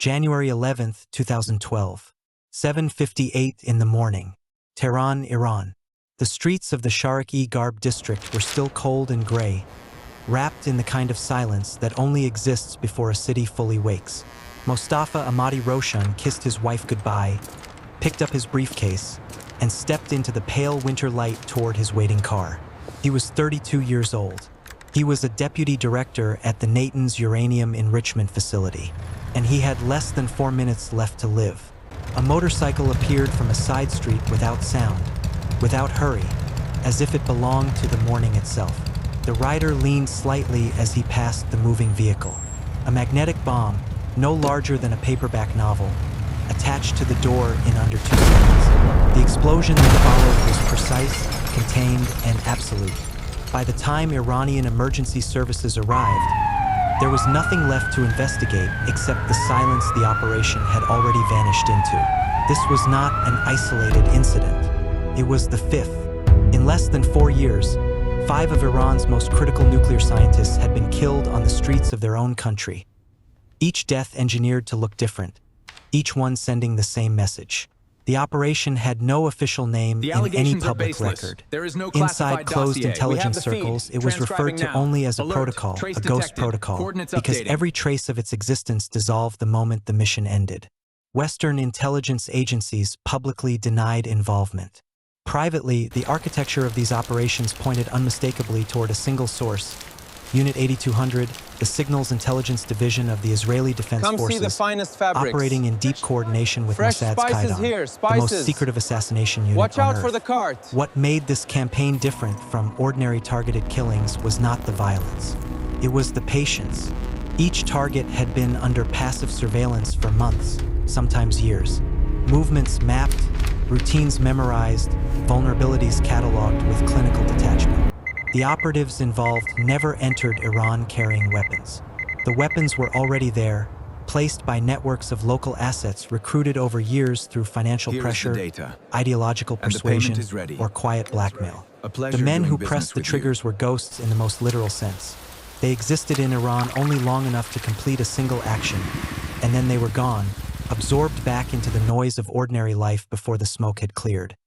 January 11, 2012. 7:58 in the morning. Tehran, Iran. The streets of the Sharakh-e-Garb district were still cold and gray, wrapped in the kind of silence that only exists before a city fully wakes. Mostafa Ahmadi Roshan kissed his wife goodbye, picked up his briefcase, and stepped into the pale winter light toward his waiting car. He was 32 years old. He was a deputy director at the Natanz uranium enrichment facility, and he had less than 4 minutes left to live. A motorcycle appeared from a side street without sound, without hurry, as if it belonged to the morning itself. The rider leaned slightly as he passed the moving vehicle. A magnetic bomb, no larger than a paperback novel, attached to the door in under 2 seconds. The explosion that followed was precise, contained, and absolute. By the time Iranian emergency services arrived, there was nothing left to investigate except the silence the operation had already vanished into. This was not an isolated incident. It was the fifth. In less than 4 years, 5 of Iran's most critical nuclear scientists had been killed on the streets of their own country. Each death engineered to look different, each one sending the same message. The operation had no official name in any public record. There is no Inside closed dossier. intelligence circles, it was referred to only as a protocol, a ghost protocol, because every trace of its existence dissolved the moment the mission ended. Western intelligence agencies publicly denied involvement. Privately, the architecture of these operations pointed unmistakably toward a single source, Unit 8200, the Signals Intelligence Division of the Israeli Defense Forces, operating in deep coordination with Mossad's Qaeda, the most secret of assassination unit Watch on out Earth. for the cart. What made this campaign different from ordinary targeted killings was not the violence. It was the patience. Each target had been under passive surveillance for months, sometimes years. Movements mapped, routines memorized, vulnerabilities cataloged with clinical detachment. The operatives involved never entered Iran carrying weapons. The weapons were already there, placed by networks of local assets recruited over years through financial pressure, ideological persuasion, or quiet blackmail. The men who pressed the triggers were ghosts in the most literal sense. They existed in Iran only long enough to complete a single action, and then they were gone, absorbed back into the noise of ordinary life before the smoke had cleared.